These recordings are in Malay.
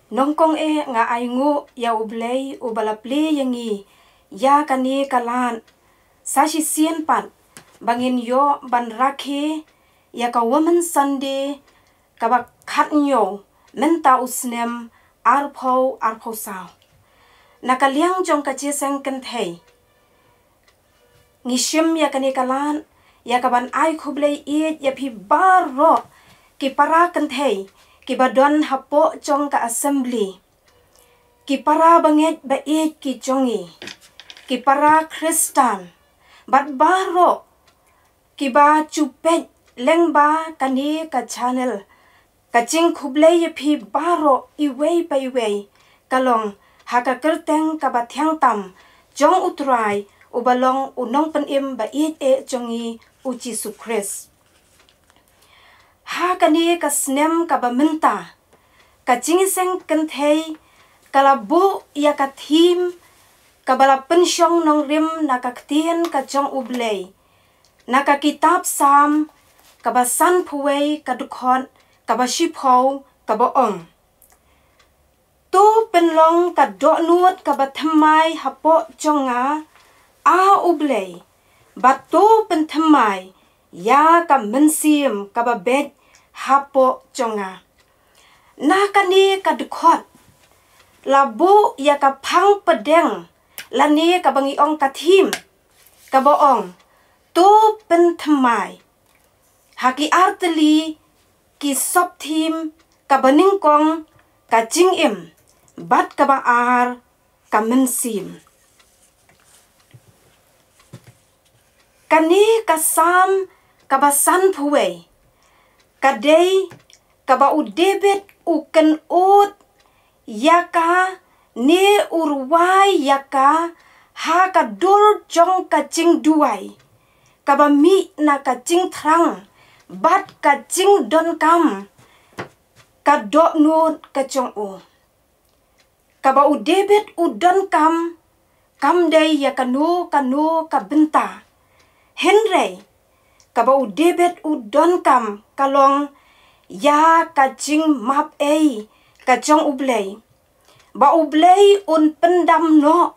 nongkong nga aingu ya ublei ubalaple yangi ya kani kalan sashi sien pan bangin yo ban rakhe ya ka woman Sunday ka ba khat nyo menta usnem arpho sao nakaliang jong ka jeseng kan thei ngishim ya kani kalan ya ka ban ai khublei e ya phi baro ki para kan thei ki badon hapo jong ka assembly ki para banget ba e ki jongi ki para kristan bat baro ki ba chupet lengba kani ka channel ka jing khublei ya phi baro iwei pa iwei kalong haka kerteng ka ba thyang tam jong utrai ubalong unong pen im ba e jongi uji sukres ha kani ka snem ka ba menta ka jingiseng kan thei kala bu ya ka thim ka bala pensyong nong rim na ka ktien ka jong ublei na ka kitab sam ka ba san phuwei ka dukhon ka ba shipho ka ba ong tu penlong ka do nuot ka ba thamai hapo jonga a ublei ba tu pen thamai ya ka mensim ka ba bet hapo jonga na kani ka dukhot labu ya ka phang pedeng lani ka bangi ong ka thim ka ba ong tu pen thamai haki arteli ki sop thim ka baning kong ka jing im bat ka ba ar ka mensim kani ka sam ka ba san phuwei kadei ka ba udebet uken ut yaka ne urwai yaka ha ka dur jong ka jing duai ka ba mi na ka jing thrang bat ka jing don kam ka do nut ka jong u ka ba udebet udon kam dei ya ka nu ka benta henrei ka ba udebet udon kam kalong ya ka jing map ka jong ublei ba ublei un pendam no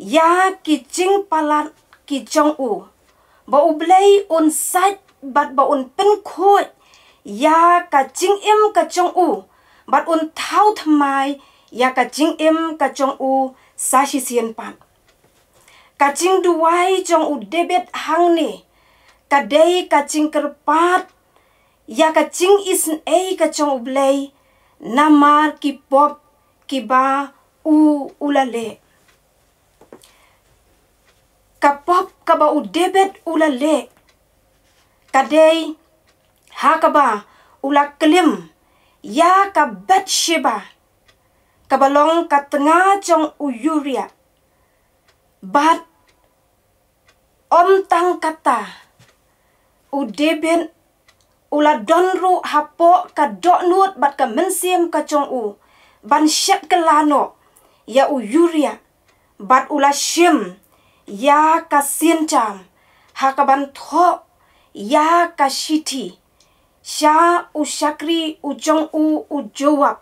ya ki jing palat ki jong u ba ublei un sat bat ba un pen khoi ya ka jing im ka jong u bat un thau thamai ya ka jing im ka jong u sashi sien pan ka jing duai jong u debet hang ne ka dei ka jing kerpat ya ka jing isn ka jong ublei namar ki pop ki ba ulale ka pop ka ba udebet ulale kadei ha ka ba ulaklim ya ka bet sheba ka balong ka tengah jong uyuria bat tang kata udebet ula donru hapo ka donut bat ka mensim ka jong u ban syat kelano ya uyuria bat ula shim ya ka siencham ha ka ban tho ya ka shiti sha ushakri ujong u ujawab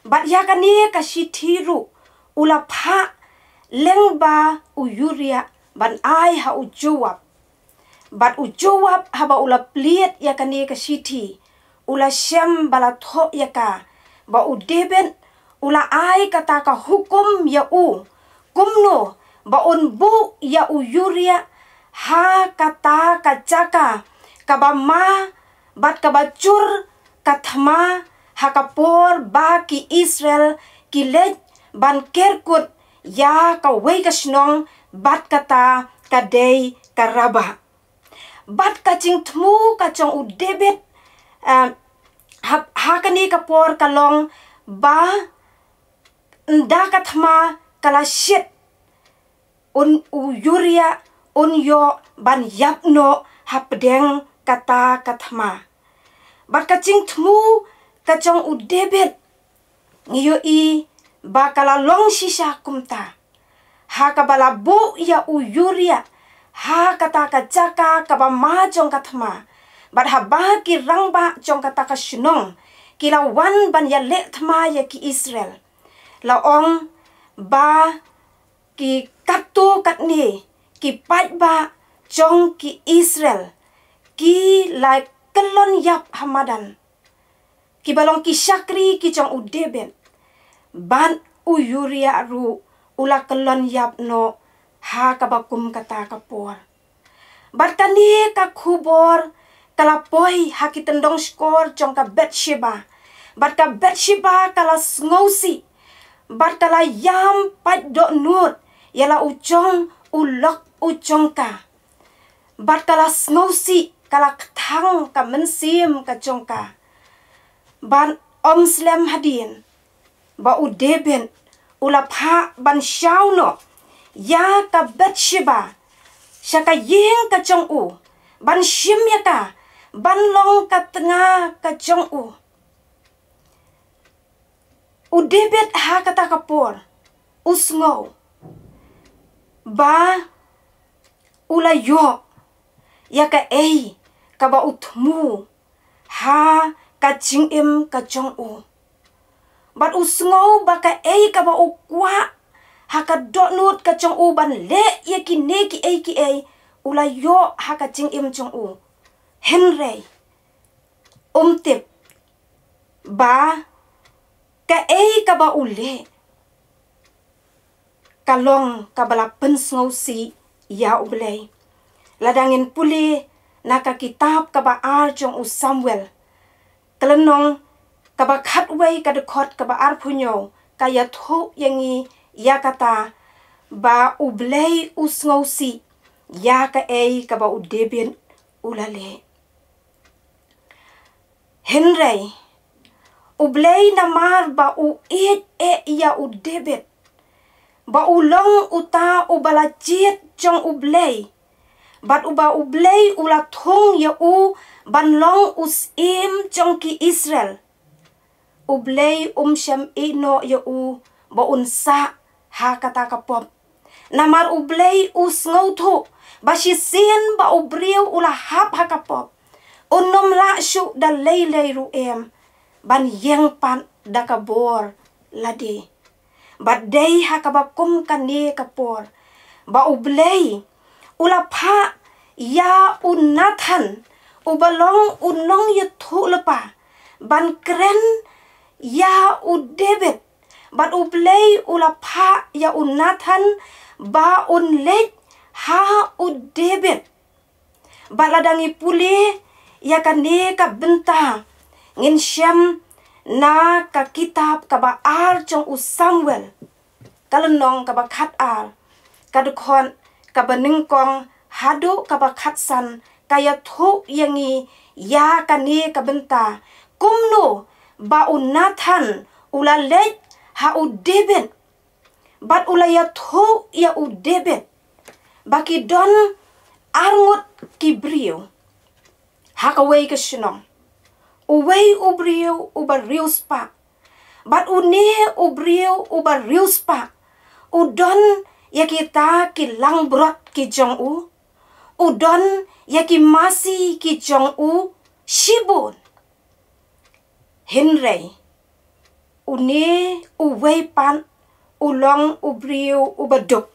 bat ya ka ni ka shiti ru ula pha lengba uyuria ban ai ha ujawab bat ujawab haba ula pliet ya ka ni ka shiti ula shem bala tho ya ka ba udeben ula ai kata ka hukum ya u kumno ba on bu ya uyuria ha kata ka jaka ka ba ma bat ka ba chur ka thama ha ka por ba ki Israel ki lej ban kerkut ya ka wei ka snong bat kata ka dei ka raba bat ka jing thmu ka chong udebet ha kani ka por kalong ba nda ka thma kala shit un uyuria un yo ban yapno hapdeng kata kathma bat ka jing thmu ka chong udebet ngiyo i ba kala long shisha kumta ha ka bala bo ya uyuria ha kata ka jaka ka ba ma jong kathma bat ha ba ki rangba jong kata ka shnong kilawan ban ya le thma ya ki Israel la ong ba ki kato kat ni ki pat ba jong ki Israel ki la kelon yap hamadan ki balong ki syakri ki jong udeben ban u yuria ru ula kelon yap no ha kabakum kata kapor bat kani ka khubor kalapoi ha ki tendong skor jong ka Betsheba bat ka Betsheba kala ngausi bat kala yam pat do nut yala ujong ulok ujong ka bat kala ngausi kala thang ka mensim ka jong ka ban om slem hadin ba udeben ula pha ban shauno ya ka Betsheba syaka yeng ka jong u ban shim ya ka ban long ka tengah ka jong u udebet ha kata kapor usngo ba ula yo ya ka ei ka ba utmu ha ka jingim ka jong u bat usngo ba ka ei ka ba ukwa ha ka donut ka jong u ban le ye ki ne ki ei ula yo ha ka jingim jong u Henry tip ba ka ei ka ba ule kalong ka bala pensngau si ya ublei ladangin puli naka kitab ka ba ar jong u Samuel kalenong ka ba khatway ka dekot ka ba ar punyo kaya tho yangi ya kata ba ublei usngau si ya ka ei ka ba udebin ulale Henry ublei namar ba u ya udebet ba ulong uta ubalajit jong ublei bat uba ublei ula thong ya u banlong usim jong ki Israel ublei syam ino ya u ba unsa ha kata kapop namar ublei usngau tho ba shin ba ubriu ula hap ha kapop unom la shu da lei ruem ban yeng pan da kabor lade bat dei ha kabakum kane kapor ba ublei ula pha ya unathan ubalong unong ye thu lepa ban kren ya udebet bat ublei ula pha ya unathan ba unlet ha udebet baladangi puli ya kane ka benta ngin syam na ka kitab ka ba ar jong u Samuel kalenong ka ba khat ar ka dukhon ka ba ningkong hadu ka ba khatsan kaya tho yangi ya kane ka benta kumno ba unathan ula let ha udebet bat ula ya tho ya udebet baki don arngut kibrio hakaway ka shinong uway ubriu uba rius pa bat une ubriu uba rius pa udon ya kita kilang brot ki jong u udon ya ki masi ki jong u shibun Henry une uway pan ulong ubriu ubaduk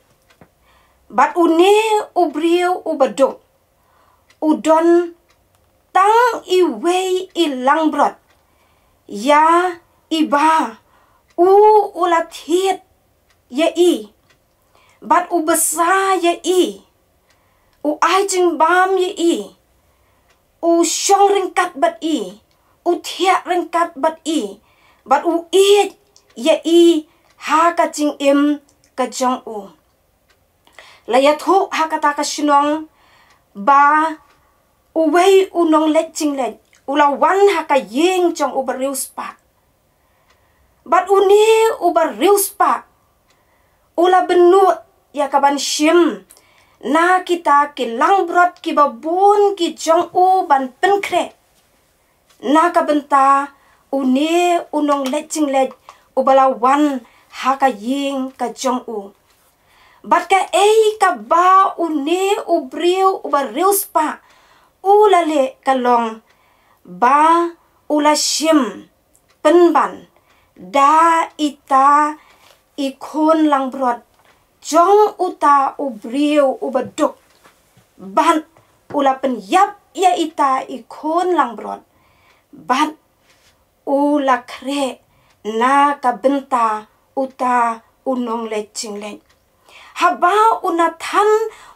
bat une ubriu ubaduk udon tang iway ilang brot ya iba ulathiet ya i bat ubesa ya i ai jing bam ya i syong ringkat bat i thiak ringkat bat i bat i ya i ha ka jing im ka jong u la ya tho ha ka ta ka shinong ba uway unong let jing let ulawan ha ka yeng jong u barius pa bat uni u barius pa ula benut ya ka ban shim na kita kilang brot ki babun ki jong u ban penkre na ka benta uni unong let jing let ubalawan ha ka yeng ka jong u bat ka ei ka ba uni ubriu ubarius pa ulale kalong ba ula shim penban da ita ikon lang brod jong uta ubriu ubaduk ban ula penyap ya ita ikon lang brod ban ula kre na kabenta uta unong lecing leng haba unathan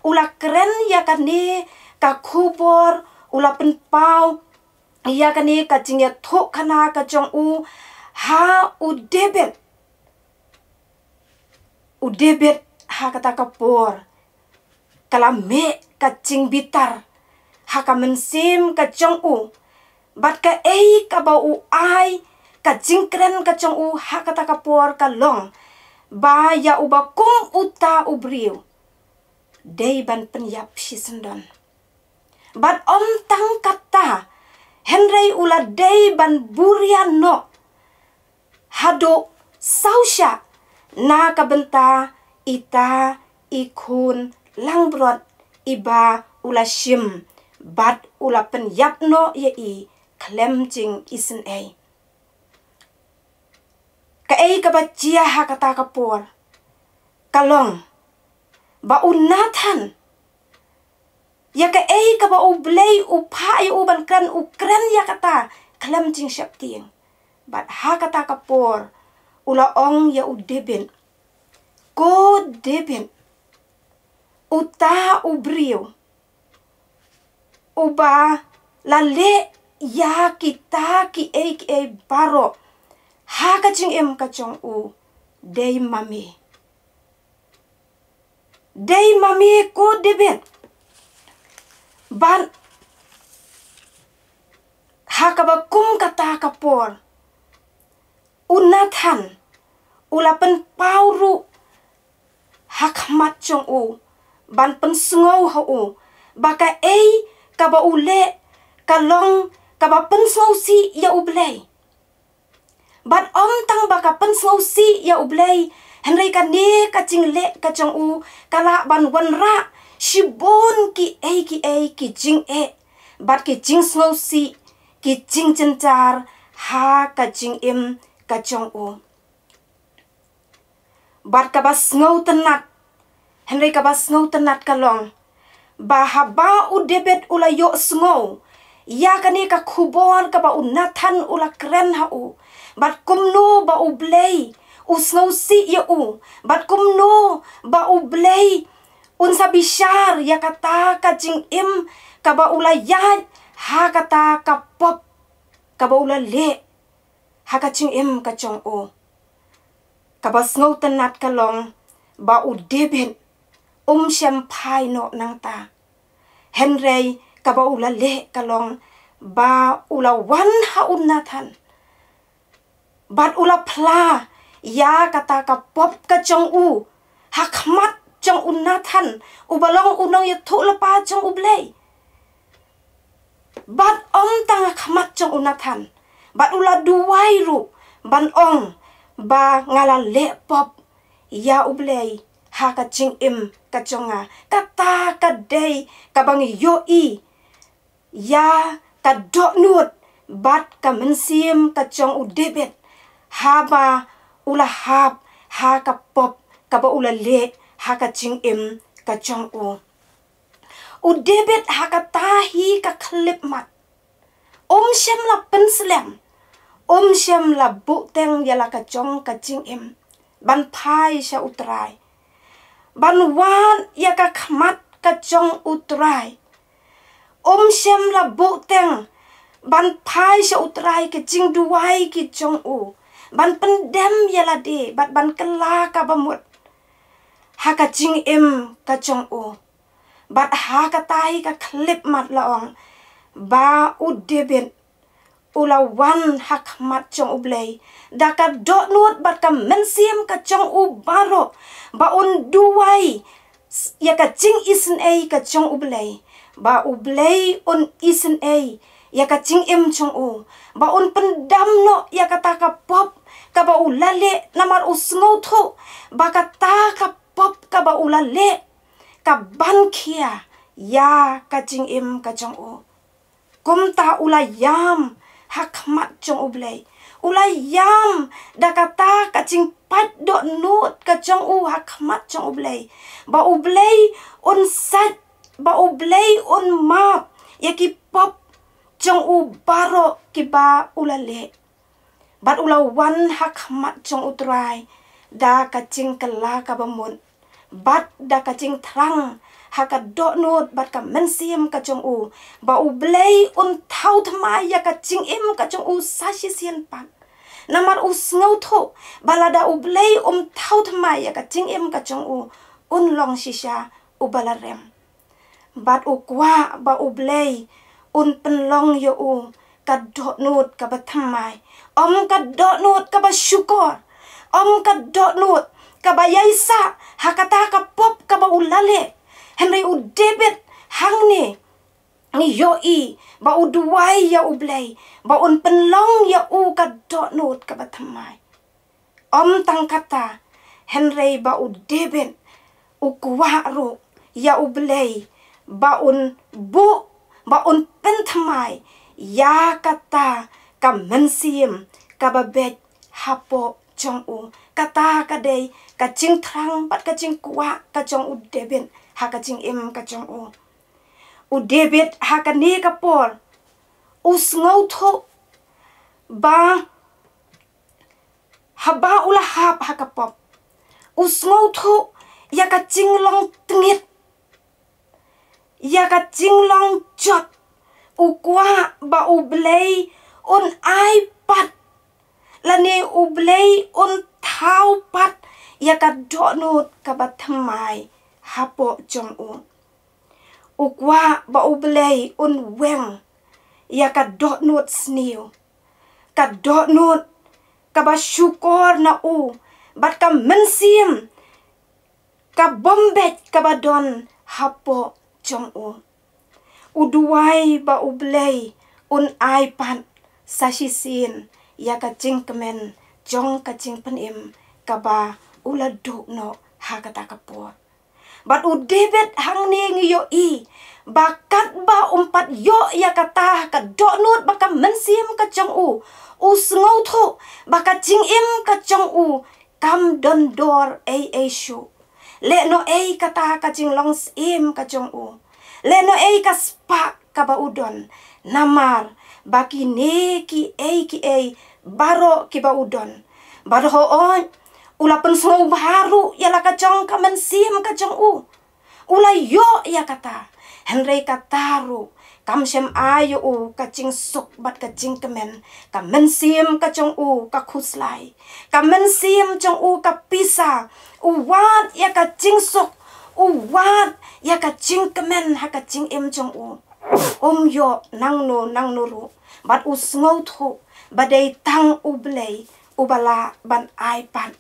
ula keren ya kane ka kubor ula penpau ya kane ka jingya thok kana ka jong u ha udebet ha kata kapor kalame ka jing bitar ha ka mensim ka jong u bat ka ka bau ai ka jing keren ka jong u ha kata kapor ka long ba ya ubakum uta ubriu dei ban penyap sisendon bat om tang kata henrei ula dei ban burian no hado sausya na kabenta ita ikun langbrot iba ula shim bat ula penyap no ye i klem jing isen ei ka kabacia ha kata kapor kalong ba unathan ya ka ba ublei upai uban kran ukran ya kata klem jing syapting bat ha kata kapor ula ong ya udebin ko debin uta ubriu uba lale ya kita ki baro ha ka jing ka jong u dei mami ko debin ban ha ka ba kum kata kapor unathan ula pen pauru hakmat jong u ban pen sngau ha u baka ka ba ule kalong ka ba pen sngau si ya ublei bat om tang baka pen sngau si ya ublei henrei ka ne ka jing le ka jong u kala ban wan ra shibon ki jing bat ki jing sngau si ki jing jencar ha ka jing ka jong u bat ka ba sngau tenat henrei ka ba sngau tenat kalong ba haba u debet ula yo sngau ya kani ka khubon ka ba unathan ula kren ha u bat kumno ba u blei u sngau si ya u bat kumno ba u blei un sabishar ya kata ka jing ka ba ula ya ha kata ka pop ka ba ula le ha ka jing ka jong u ka ba sngau tenat kalong ba u debet shampai no nang ta henrei ka ba ula le kalong ba ula wan ha unathan bat ula pla ya kata ka pop ka jong u hakmat jong unathan ubalong unong ya thu lepa jong ublei bat om tang khmat jong unathan bat ula duai ru ban ong ba ngala le pop ya ublei ha ka jing ka jonga kata ka dei ka bang yo i ya ka do nut bat ka mensim ka jong u debet ha ba ula hap ha ka pop ka ba ula le ha ka jing ka jong u debet ha ka tahi ka klip mat shem la penslem shem la bu teng ya la ka jong ka jing ban pai sha utrai ban wan ya ka khmat ka jong utrai shem la bu teng ban pai sha utrai ke jing duai ki jong u ban pendem ya la de ban kala ka bamut ha ka jing ka jong u bat ha ka tai ka klip mat laong ba u debet ula wan hakmat jong ublei da ka do nut bat ka mensim ka jong u baro ba un duai ya ka jing isen ka jong ublei ba ublei un isen ya ka jing jong u ba un pendam no ya ka ta ka pop ka ba ulale namar usngau tho ba ka ta ka pop ka ba ulale ka ban khia ya ka jing ka jong u kum ta ula yam hakmat jong ublei ulai yam da kata kacing pat dot nut ka chong u hakmat chong ublei ba ublei un sat ba ublei un map yaki pop chong u baro ki ba ulale bat ula wan hakmat chong utrai da kacing kala ka bamun bat da kacing trang haka dot nut bat ka mensiam ka chong u ba ublei un thau thmai ya kacing im ka chong u sashi sian pat namar u snau tho balada ublei thau thmai ya kacing im ka chong u un long shisha u balarem bat u kwa ba ublei un penlong yo u ka dot nut ka bathamai ka dot nut ka ba syukur ka dot nut ka ba yaisa hakata ka pop ka ba ulale Henry u David hang ni yo i ba u duai ya ublei ba un penlong ya u ka dot nut ka bathamai tang kata Henry ba u David u kwa ro ya ublei ba un bu ba un penthamai ya kata ka mensim ka babet hapo chong u kata ka dei ka ching thrang bat ka ching kwa ka chong u David ha ka ching im ka chong u David ha ka ni ka por u sngo tho ba haba ula hap ha ka pop u sngo tho ya ka ching long tngit ya ka ching long chot u kwa ba u blei un ai pat lani u blei un thau pat ya ka dot nut ka ba thamai hapo chong u kwa ba u blei un weng ya ka dot nut sniu ka dot nut ka ba syukur na u bat ka mensim ka bombet ka ba don hapo chong u duai ba u blei un ai pan sashi sin ya ka ching kemen jong ka ching penim ka ba ula du no ha ka ta ka po bat u David hang ni yo i bakat ba umpat yo ya kata ka dot nut ba ka mensim ka chong u sngo tho ba ka ching im ka chong u kam don dor a shu le no kata ka ching long im ka chong u le no ka spa ka ba udon namar baki ne ki baro ki ba udon baro on ula pen sngo baru ya la ka chong ka mensim ka chong u ula yo ya kata Henry kataru kam shem ayo u ka ching suk bat ka ching kemen ka mensim ka chong u ka khuslai ka mensim chong u ka pisa u wat ya ka ching suk u wat ya ka ching kemen ha ka ching im chong u yo nang no ru bat u sngo tho badai tang u blei u bala ban ai pan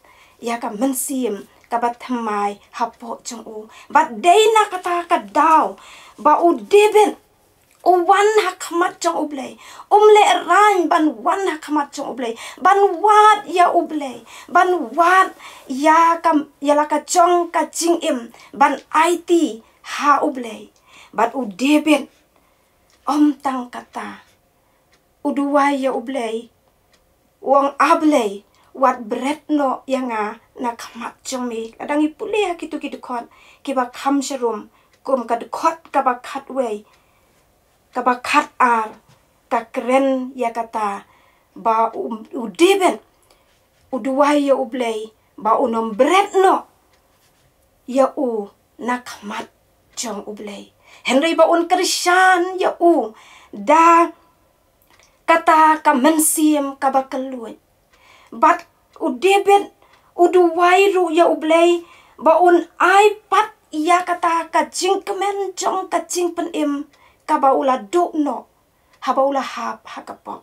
ya ka mensim ka bat thamai hapo chong u bat dei na kata ka daw ba u David u wan hakmat chong u blei le ran ban wan hakmat chong u blei ban wat ya u blei ban wat ya kam ya la ka chong ka ching im ban it ha u blei bat u David tang kata u duai ya u blei wong ablei wat bread no yanga na khamat chong mi kadang ipule ha kitu khot ki ba kham sharum kum ka khot ka ba khat wei ka ba khat ar ka kren ya kata ba u David u duai ya u blei ba unom bread no ya u na khamat chong u blei Henry ba un krishan ya u da kata ka mensim ka ba keluit bat u David u duai ru ya u blei ba un ai pat ya kata ka ching kemen chong ka ching pen im ka ba ula do no ha ba ula hap ha ka pop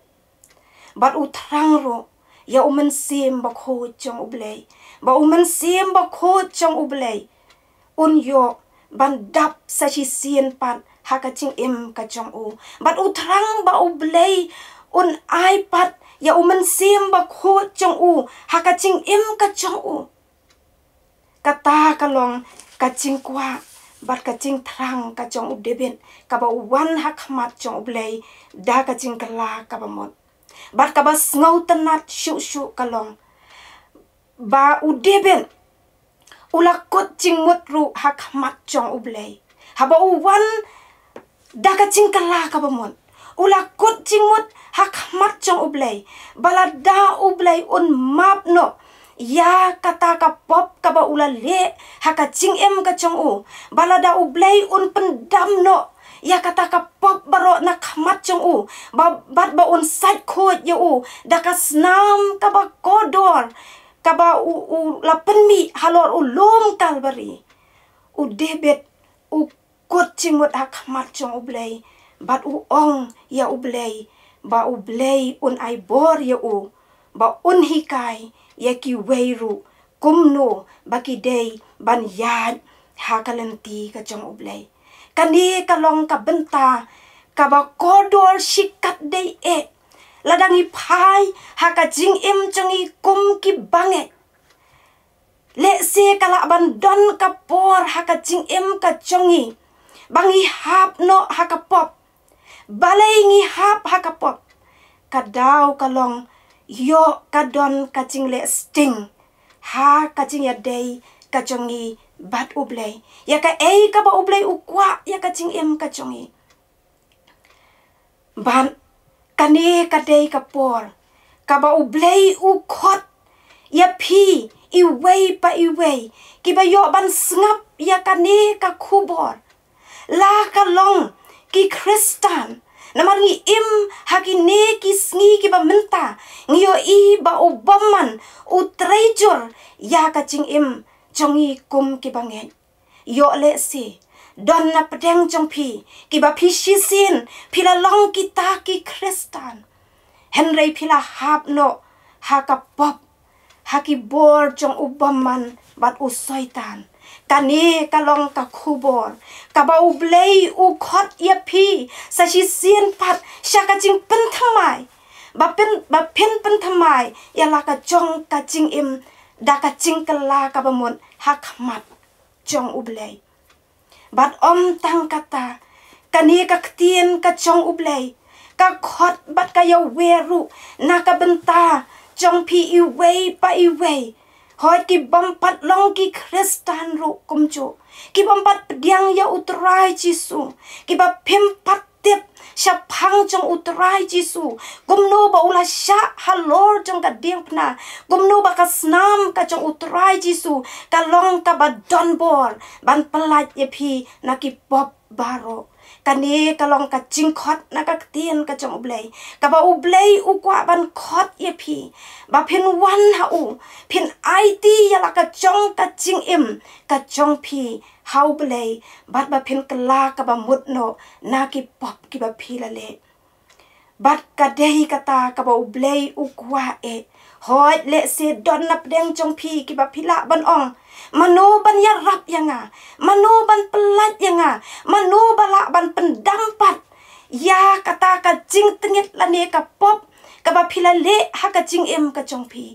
bat u thrang ro ya u mensim ba kho chong u blei ba u mensim ba kho chong u blei un yo ban dap sa chi sien pat ha ka ching im ka chong u bat u thrang ba u blei un ai pat ya u mensim ba kho chong u ha ka ching im ka chong u kata ka long ka ching kwa bat ka ching thrang ka chong u David ka ba u wan ha khmat chong u blei da ka ching kala ka ba mot bat ka bas ngau tenat syu kalong ba udeben ulakot cingmut ru hak mat chong ublei haba uwan daka cingkala ka bamon ulakot cingmut hak mat chong ublei balada ublei un map no ya kata ka pop ka ba ulale haka cingem ka chong u balada ublei un pendam no ya kata ka pop baro na khamat chong u bat ba un sat khot ya u daka snam ka ba kodor ka ba u la penmi halor u lom kalbari u debet u kot cimut hak mat chong ublei bat u ong ya ublei ba ublei un ai bor ya u ba un hikai ya ki weiru kumno baki dei ban yad hakalenti ka chong ublei kani kalong ka benta ka ba kodor sikat dei ladangi pai haka jing im chongi kum ki bange le se kala ban don ka por haka jing im ka chongi bangi hap no haka pop balai ngi hap haka pop kadau kalong yo kadon kacing le sting ha kacing ya dei kachongi bat ublei ya ka ka ba ublei ukwa ya kacing em kachongi ban kane ka dei ka por ka ba ublei ukot ya pi iwei pa iwei ki ba yo ban sngap ya kane ka khubor la kalong ki kristan namar ngi im hakine ki sngi ki ba menta ngio i ba obaman u treasure ya ka ching im chongi kum ki bangen yo le si don na pedeng chong pi ki ba pi shisin pila long kita ki kristan henrei pila hap no haka pop haki bor chong obaman bat u soitan kani kalong ka khubor ka ba ublei u khot ya pi sa shi sien pat sha ka ching pen thamai ba pen thamai ya la ka chong ka ching im da ka ching kala ka ba mon hak mat chong ublei bat om tang kata kani ka ktien ka chong ublei ka khot bat ka ya weru na ka benta chong pi iwei pa iwei hoi ki bampat long ki kristan ru kumcho ki bampat pediang ya utrai jisu ki ba pempat tip syapang jong utrai jisu gumno ba ula sya halor jong ka diang pna gumno ba ka snam ka jong utrai jisu ka long ka ba donbor ban pelat ye pi na ki pop baro kani kalong ka jingkhot na ka tien ka jong ublei ka ba ublei u kwa ban khot ye pi ba phin wan ha u phin it ya la ka chong ka jing im ka chong pi hau blei bat ba phin kala ka ba mut no na ki pop ki ba pi la le bat ka dei kata ka ba ublei u kwa hoi le se don nap deng chong pi ki ba phila ban ong mano ban ya rap yanga mano ban pelat yanga mano bala ban pendampat ya kata ka jing tengit lane ka pop ka ba phila le ha ka jing em ka chong pi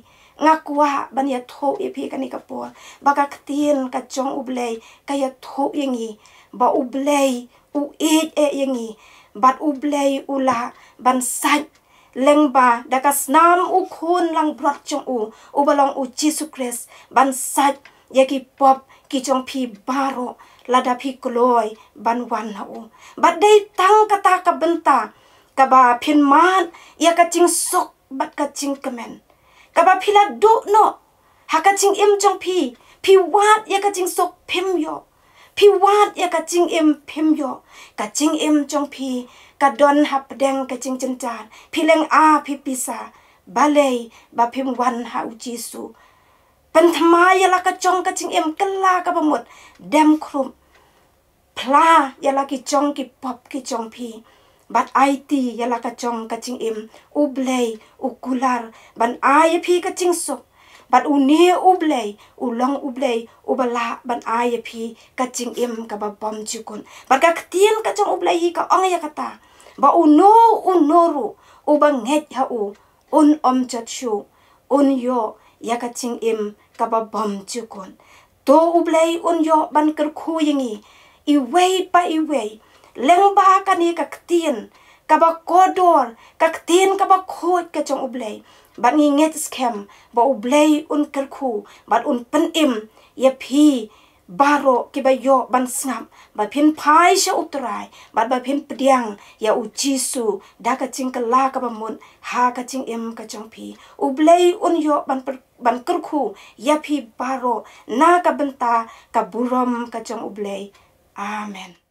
ngakwa ban ya tho e pi ka ni ka por ba ka ktien ka chong ublei ka ya tho yangi ba ublei u yangi bat ublei ula ban sat lengba daka snam u khun lang brat chong u balong u Jesus Christ ban sat yaki pop ki chong pi baro lada pi kloi ban wan ha u bat dei tang kata ka benta ka ba phin man ya ka ching sok bat ka ching kemen ka ba phila do no ha ka ching im chong pi wat ya ka ching sok phem yo pi wat ya ka ching im phem yo ka ching im chong pi ka don hap deng ka ching chen chan phileng a phi pisa balei ba phim wan ha u jisu pen thama ya la ka chong ka ching em kala ka bamut dem khrum pla ya la ki chong ki pop ki chong pi bat it ya la ka chong ka ching em u blei u kular ban a ya phi ka ching sok bat u ne u blei u long u blei u bala ban a ya phi ka ching em ka ba bom chukun bat ka ktien ka chong u blei ka ong ya kata ba u noru u ba nget ha u un om chat shu un yo ya ka ching em ka ba bom chukun to u blei un yo ban ker khu yingi i wei pa i wei leng ba ka ni ka ktien kaba kodor kaktin kaba khot ka chong ublei ban nginget scam ba ublei un kerku ban un penim ya phi baro ki ba yo ban snap ba phin phai sha utrai ba phin pdiang ya u jisu da ka ching ka la ka ba mun ha ka ching em ka chong phi ublei un yo ban kerku ya phi baro na ka benta ka buram ka chong ublei amen.